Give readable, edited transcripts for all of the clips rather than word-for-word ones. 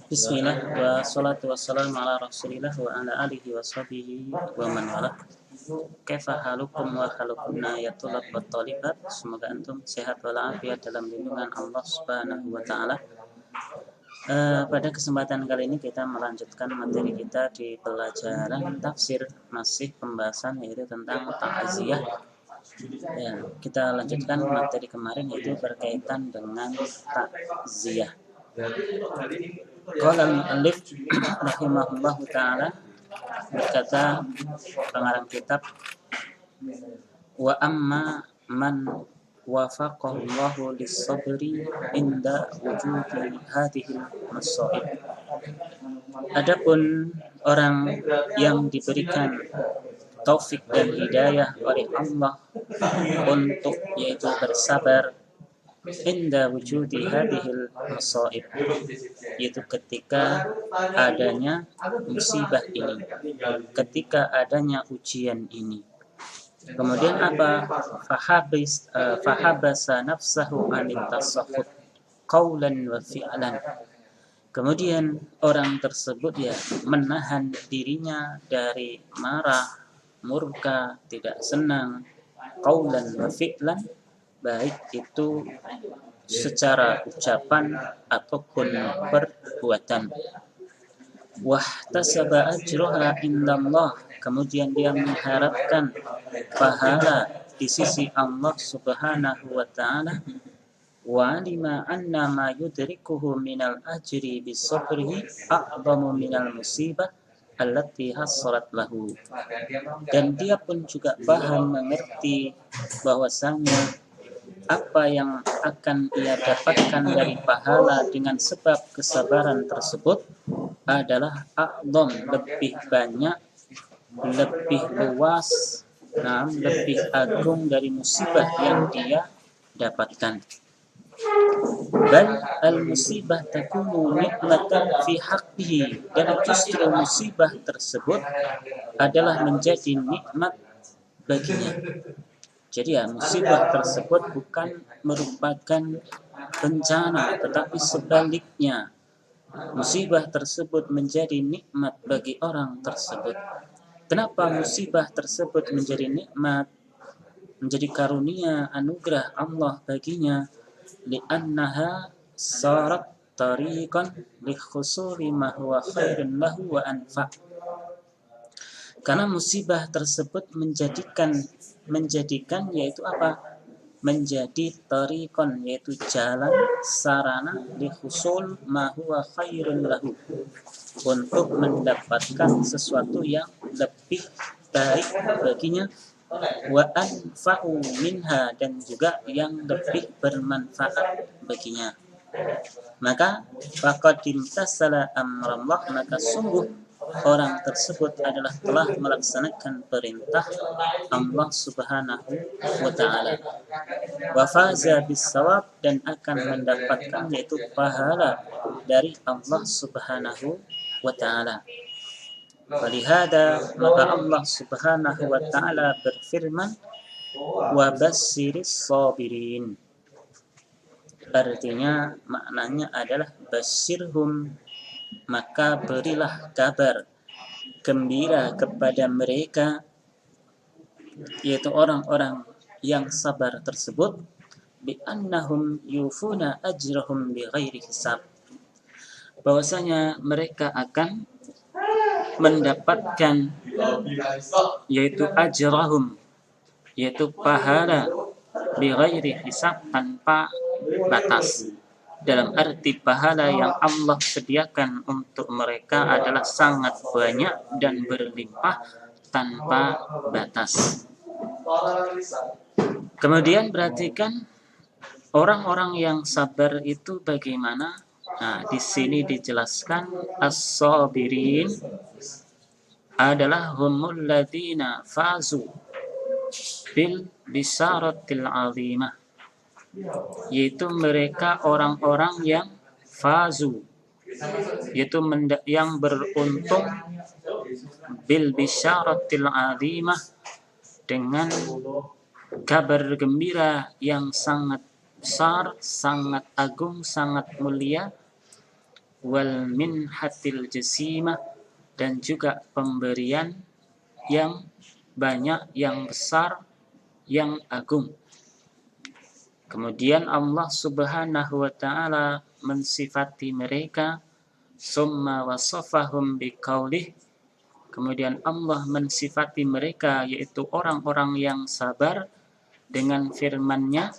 Bismillah wa salatu wassalamu ala rasulillah wa ala alihi wa sahbihi wa man wala. Kaifa halukum wa halukunna ya tulab wa talibat. Semoga antum sehat walafiat dalam lindungan Allah subhanahu wa ta'ala. Pada kesempatan kali ini kita melanjutkan materi kita di pelajaran tafsir, masih pembahasan yaitu tentang ta'ziyah. Ya, kita lanjutkan materi kemarin yaitu berkaitan dengan ta'ziyah. Qala al-mu'allif rahimahullahu ta'ala, berkata pengarang kitab, wa amma man wafaqallahu lis-sabri inda wujudi hadhihi masaib. Adapun orang yang diberikan taufik dan hidayah oleh Allah untuk yaitu bersabar inda wujudi hadhil masaib, yaitu ketika adanya musibah ini, ketika adanya ujian ini. Kemudian apa? Fahabasa nafsahu anit tasakhut qawlan wa fi'lan. Kemudian orang tersebut ya menahan dirinya dari marah, murka, tidak senang, qawlan wa fi'lan, baik itu secara ucapan ataupun perbuatan. Wahtasaba ajraha indallah, kemudian dia mengharapkan pahala di sisi Allah subhanahu wa ta'ala. Wa alima anna ma yudrikuhu minal ajri bisabrihi a'zamu minal musibah allati hasalat lahu. Dan dia pun juga paham mengerti bahwasanya apa yang akan ia dapatkan dari pahala dengan sebab kesabaran tersebut adalah a'zam, lebih banyak, lebih luas, lebih agung dari musibah yang dia dapatkan. Dan al-musibah takunu nikmatan fi haqqihi, dan justru musibah tersebut adalah menjadi nikmat baginya. Jadi ya, musibah tersebut bukan merupakan bencana, tetapi sebaliknya musibah tersebut menjadi nikmat bagi orang tersebut. Kenapa musibah tersebut menjadi nikmat, menjadi karunia anugerah Allah baginya? Li'annaha sarat tariqan li khusuli ma huwa khairun lahu wa anfa'. Karena musibah tersebut menjadikan yaitu apa? Menjadi tariqan, yaitu jalan, sarana, li khusul ma huwa khairun lahu, untuk mendapatkan sesuatu yang lebih baik baginya, wa anfa'u minha, dan juga yang lebih bermanfaat baginya. Maka faqad imtasala amrallah, maka sungguh orang tersebut adalah telah melaksanakan perintah Allah subhanahu wa ta'ala. Wa faza bis-shawab, dan akan mendapatkan yaitu pahala dari Allah subhanahu wa ta'ala. Walihada, maka Allah subhanahu wa ta'ala berfirman, wa bassiris sabirin. Artinya, maknanya adalah basyirhum, maka berilah kabar gembira kepada mereka, yaitu orang-orang yang sabar tersebut, bi annahum yufuna ajrahum bi ghairi hisab, bahwasanya mereka akan mendapatkan yaitu ajrahum, yaitu pahala, bi ghairi hisab, tanpa batas. Dalam arti pahala yang Allah sediakan untuk mereka adalah sangat banyak dan berlimpah tanpa batas. Kemudian perhatikan orang-orang yang sabar itu bagaimana? Nah, di sini dijelaskan as-sabirin adalah humul ladzina fazu bil bisyaratil azimah, yaitu mereka orang-orang yang fazu, yaitu yang beruntung, bil bisyaratil azimah, dengan kabar gembira yang sangat besar, sangat agung, sangat mulia, wal minhatil jasimah, dan juga pemberian yang banyak, yang besar, yang agung. Kemudian Allah Subhanahu wa taala mensifati mereka, summa wasafahum biqaulih, kemudian Allah mensifati mereka yaitu orang-orang yang sabar dengan firman-Nya,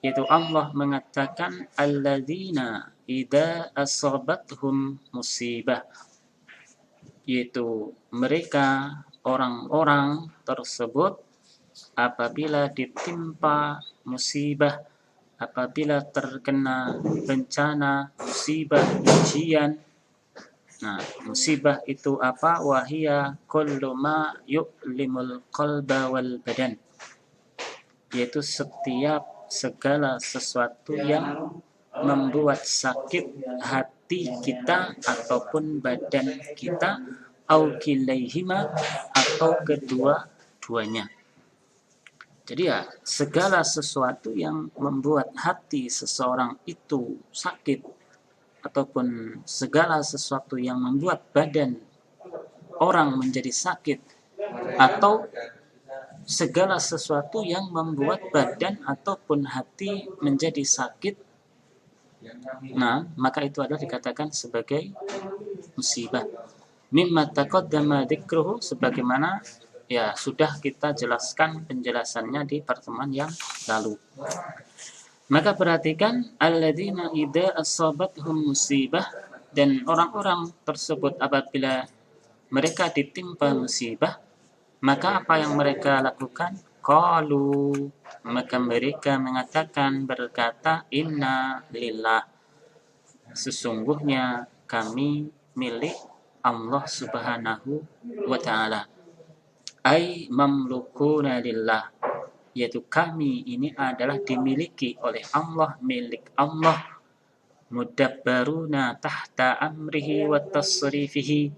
yaitu Allah mengatakan alladzina idza asabathum musibah, yaitu mereka orang-orang tersebut apabila ditimpa musibah, apabila terkena bencana, musibah, ujian. Nah, musibah itu apa? Wahia kullu ma yu'limul qalba wal badan, yaitu setiap segala sesuatu yang membuat sakit hati kita ataupun badan kita, au kilaihima, atau kedua-duanya. Jadi ya, segala sesuatu yang membuat hati seseorang itu sakit, ataupun segala sesuatu yang membuat badan orang menjadi sakit, atau segala sesuatu yang membuat badan ataupun hati menjadi sakit, nah, maka itu adalah dikatakan sebagai musibah. Mimma taqaddama dzikruhu, sebagaimana ya sudah kita jelaskan penjelasannya di pertemuan yang lalu. Maka perhatikan, alladzina idza asabathum musibah, dan orang-orang tersebut apabila mereka ditimpa musibah, maka apa yang mereka lakukan? Qalu, maka mereka mengatakan, berkata, inna lillah, sesungguhnya kami milik Allah Subhanahu wa ta'ala. Ai mamlukuna lillah, yaitu kami ini adalah dimiliki oleh Allah, milik Allah. Mudabbaruna tahta amrihi wa tasrifihi,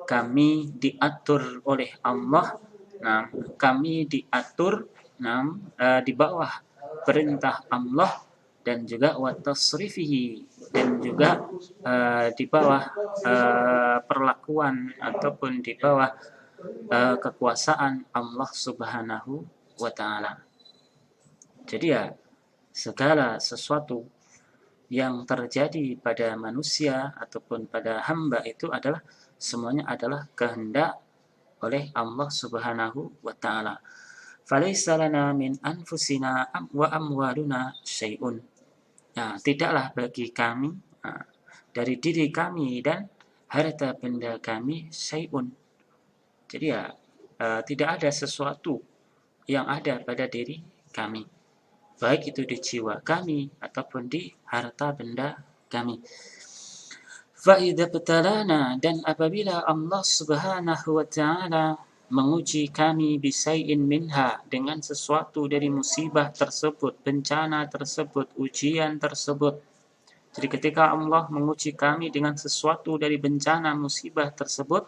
kami diatur oleh Allah. Nah, kami diatur di bawah perintah Allah, dan juga wa tasrifihi, dan juga di bawah perlakuan ataupun di bawah kekuasaan Allah Subhanahu wa ta'ala. Jadi ya, segala sesuatu yang terjadi pada manusia ataupun pada hamba itu adalah semuanya adalah kehendak oleh Allah Subhanahu wa ta'ala. Falaisa lana min anfusina wa amwaluna syai'un. Nah, tidaklah bagi kami dari diri kami dan harta benda kami syai'un. Jadi ya, tidak ada sesuatu yang ada pada diri kami, baik itu di jiwa kami ataupun di harta benda kami. Fa'idha betalana, dan apabila Allah Subhanahu wa ta'ala menguji kami bisai'in minha, dengan sesuatu dari musibah tersebut, bencana tersebut, ujian tersebut. Jadi ketika Allah menguji kami dengan sesuatu dari bencana musibah tersebut,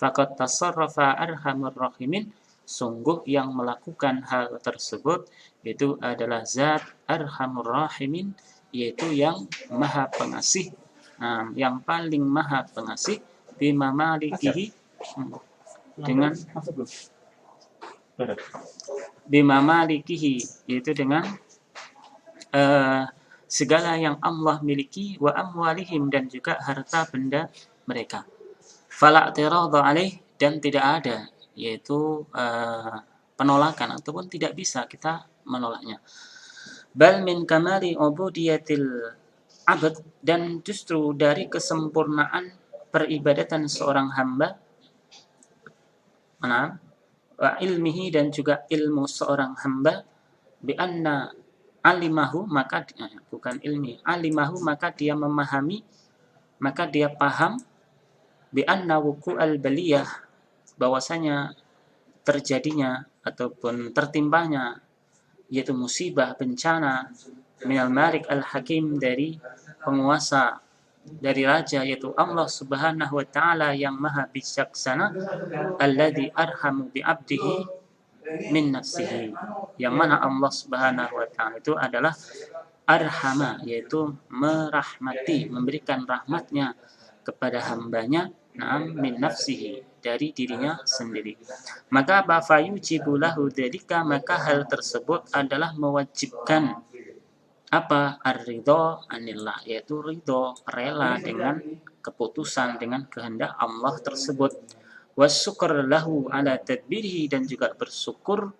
faqad tasarrafa arhamur rahimin, sungguh yang melakukan hal tersebut itu adalah zat arhamur rahimin, yaitu yang maha pengasih, yang paling maha pengasih, bima malikihi, dengan bima malikihi, yaitu dengan segala yang Allah miliki, wa amwalihim, dan juga harta benda mereka. Fala i'tirada alaih, dan tidak ada yaitu penolakan ataupun tidak bisa kita menolaknya. Bal min kamali ubudiyatil abd, dan justru dari kesempurnaan peribadatan seorang hamba, wa ilmihi, dan juga ilmu seorang hamba, bi anna alimahu, maka bukan ilmi, alimahu, maka dia memahami, maka dia paham, bi anna wuqu'al baliyah, bahwasanya terjadinya ataupun tertimpanya yaitu musibah, bencana, minal malik al-hakim, dari penguasa, dari raja, yaitu Allah Subhanahu wa ta'ala yang maha bijaksana, alladzi arhamu bi abdihi min nafsihi, yang mana Allah Subhanahu wa ta'ala itu adalah arhama, yaitu merahmati, memberikan rahmatnya kepada hambanya, min nafsihi, dari dirinya sendiri. Maka fayujibu lahu dzalika, maka hal tersebut adalah mewajibkan apa? Ar-ridho anillah, yaitu ridho, rela dengan keputusan, dengan kehendak Allah tersebut. Wasyukur lahu ala tadbirihi, dan juga bersyukur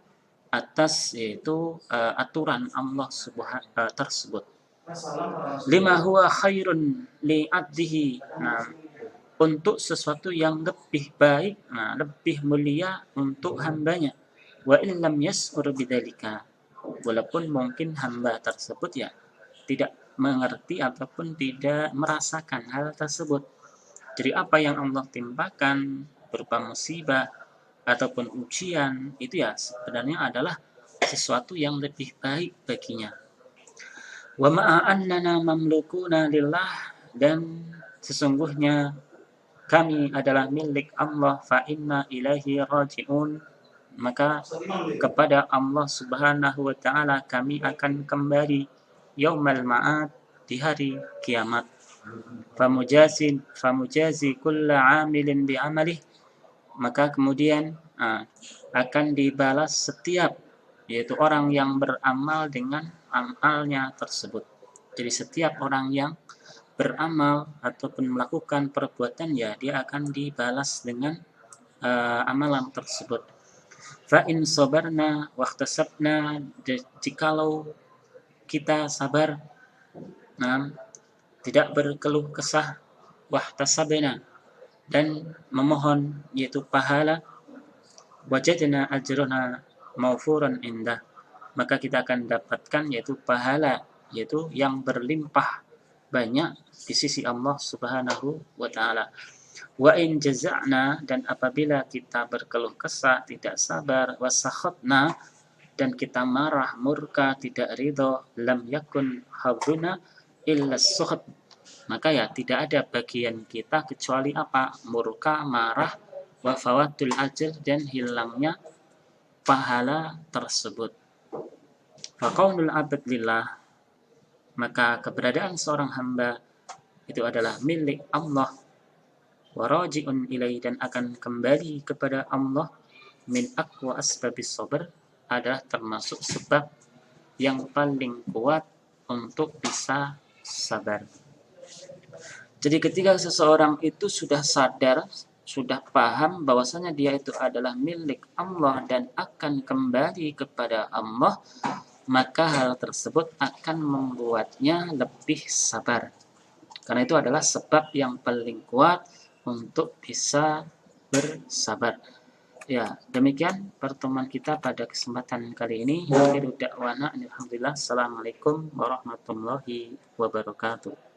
atas yaitu aturan Allah tersebut. Lima huwa khairun li'addihi, untuk sesuatu yang lebih baik, lebih mulia untuk hambanya. Wa illam yas'ur bidzalika, walaupun mungkin hamba tersebut ya tidak mengerti ataupun tidak merasakan hal tersebut. Jadi apa yang Allah timpakan berupa musibah ataupun ujian itu ya sebenarnya adalah sesuatu yang lebih baik baginya. Wa ma'a annana mamlukuna lillah, dan sesungguhnya kami adalah milik Allah, fa inna ilaihi raji'un, maka kepada Allah Subhanahu wa taala kami akan kembali, yaumal ma'ad, di hari kiamat. Famujazi kulla amilin bi amalih, maka kemudian akan dibalas setiap, yaitu orang yang beramal dengan amalnya tersebut. Jadi setiap orang yang beramal ataupun melakukan perbuatan, ya dia akan dibalas dengan amalan tersebut. Fa in sabarna wahtasabna, jikalau kita sabar, tidak berkeluh kesah, wahtasabna, dan memohon yaitu pahala, wajadna ajruna maufuran indah, maka kita akan dapatkan yaitu pahala, yaitu yang berlimpah banyak di sisi Allah Subhanahu wa taala. Wa in jaza'na, dan apabila kita berkeluh kesah, tidak sabar, wasakhatna, dan kita marah, murka, tidak ridho, lam yakun hadzuna illa sukhat, maka ya tidak ada bagian kita kecuali apa? Murka, marah, wa fawatul ajr, dan hilangnya pahala tersebut. Fa qaulul abd lillah, maka keberadaan seorang hamba itu adalah milik Allah, waraji'un ilaihi, dan akan kembali kepada Allah, min aqwa asbabis sabr, adalah termasuk sebab yang paling kuat untuk bisa sabar. Jadi ketika seseorang itu sudah sadar, sudah paham bahwasanya dia itu adalah milik Allah dan akan kembali kepada Allah, maka hal tersebut akan membuatnya lebih sabar. Karena itu adalah sebab yang paling kuat untuk bisa bersabar. Ya, demikian pertemuan kita pada kesempatan kali ini. Akhiru da'wana alhamdulillah. Assalamualaikum warahmatullahi wabarakatuh.